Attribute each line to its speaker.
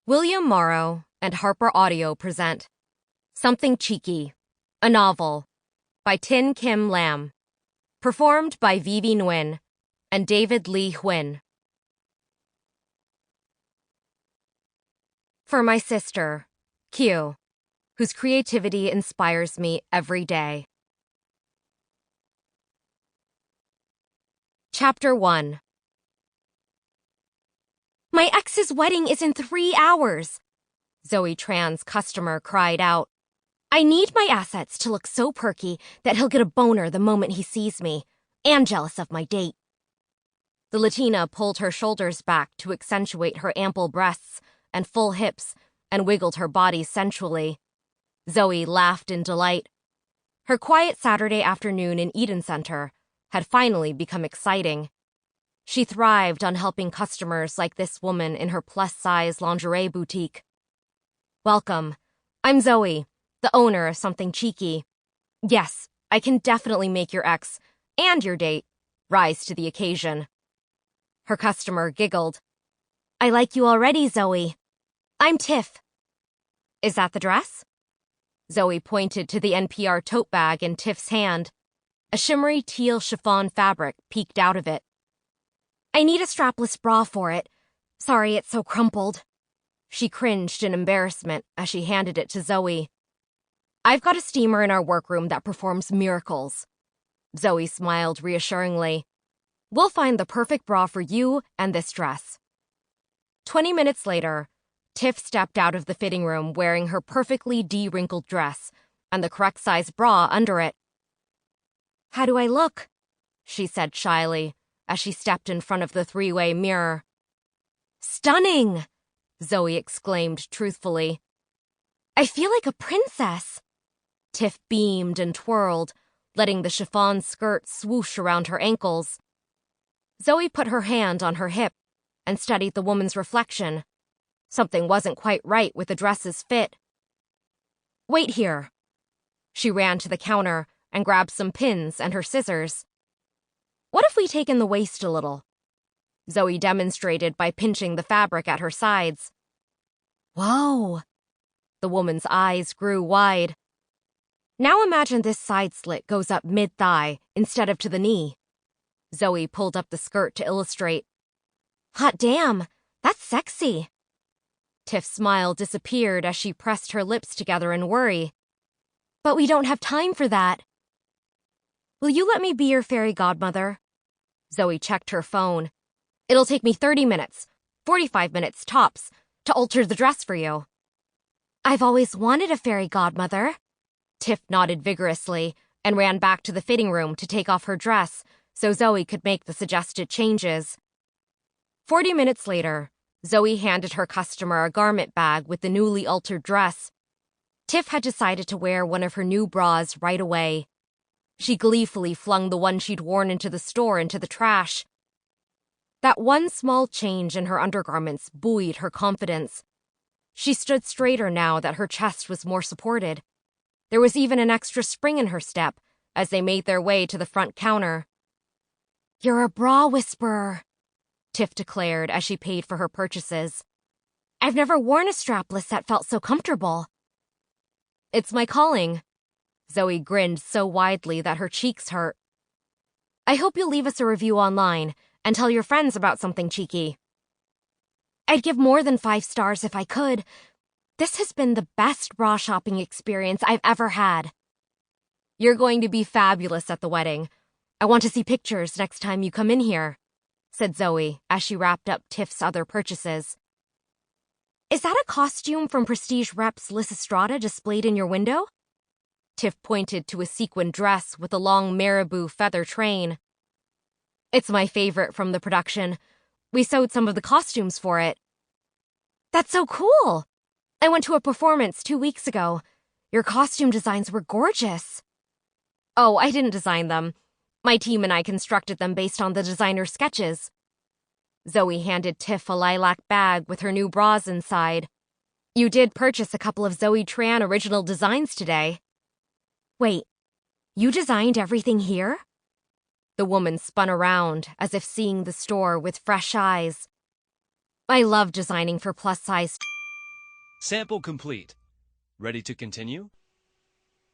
Speaker 1: William Morrow and HarperAudio present Something Cheeky, a novel by Thien-Kim Lam, performed by Vivi Nguyen and David Lee Huynh. For my sister, Q, whose creativity inspires me every day. Chapter 1. My ex's wedding is in 3 hours, Zoe Tran's customer cried out. I need my assets to look so perky that he'll get a boner the moment he sees me, and jealous of my date. The Latina pulled her shoulders back to accentuate her ample breasts and full hips and wiggled her body sensually. Zoe laughed in delight. Her quiet Saturday afternoon in Eden Center had finally become exciting. She thrived on helping customers like this woman in her plus-size lingerie boutique. Welcome. I'm Zoe, the owner of Something Cheeky. Yes, I can definitely make your ex and your date rise to the occasion. Her customer giggled. I like you already, Zoe. I'm Tiff. Is that the dress? Zoe pointed to the NPR tote bag in Tiff's hand. A shimmery teal chiffon fabric peeked out of it. I need a strapless bra for it. Sorry, it's so crumpled. She cringed in embarrassment as she handed it to Zoe. I've got a steamer in our workroom that performs miracles. Zoe smiled reassuringly. We'll find the perfect bra for you and this dress. 20 minutes later, Tiff stepped out of the fitting room wearing her perfectly de-wrinkled dress and the correct size bra under it. How do I look? She said shyly as she stepped in front of the 3-way mirror. Stunning! Zoe exclaimed truthfully. I feel like a princess. Tiff beamed and twirled, letting the chiffon skirt swoosh around her ankles. Zoe put her hand on her hip and studied the woman's reflection. Something wasn't quite right with the dress's fit. Wait here. She ran to the counter and grabbed some pins and her scissors. What if we take in the waist a little? Zoe demonstrated by pinching the fabric at her sides. Whoa! The woman's eyes grew wide. Now imagine this side slit goes up mid-thigh instead of to the knee. Zoe pulled up the skirt to illustrate. Hot damn, that's sexy. Tiff's smile disappeared as she pressed her lips together in worry. But we don't have time for that. Will you let me be your fairy godmother? Zoe checked her phone. It'll take me 30 minutes, 45 minutes tops, to alter the dress for you. I've always wanted a fairy godmother. Tiff nodded vigorously and ran back to the fitting room to take off her dress so Zoe could make the suggested changes. 40 minutes later, Zoe handed her customer a garment bag with the newly altered dress. Tiff had decided to wear one of her new bras right away. She gleefully flung the one she'd worn into the store into the trash. That one small change in her undergarments buoyed her confidence. She stood straighter now that her chest was more supported. There was even an extra spring in her step as they made their way to the front counter. You're a bra whisperer, Tiff declared as she paid for her purchases. I've never worn a strapless that felt so comfortable. It's my calling. Zoe grinned so widely that her cheeks hurt. I hope you'll leave us a review online and tell your friends about Something Cheeky. I'd give more than 5 stars if I could. This has been the best bra shopping experience I've ever had. You're going to be fabulous at the wedding. I want to see pictures next time you come in here, said Zoe as she wrapped up Tiff's other purchases. Is that a costume from Prestige Reps Lysistrata displayed in your window? Tiff pointed to a sequin dress with a long marabou feather train. It's my favorite from the production. We sewed some of the costumes for it. That's so cool! I went to a performance 2 weeks ago. Your costume designs were gorgeous. Oh, I didn't design them. My team and I constructed them based on the designer's sketches. Zoe handed Tiff a lilac bag with her new bras inside. You did purchase a couple of Zoe Tran original designs today. Wait, you designed everything here? The woman spun around as if seeing the store with fresh eyes. I love designing for plus-size.
Speaker 2: Sample complete. Ready to continue?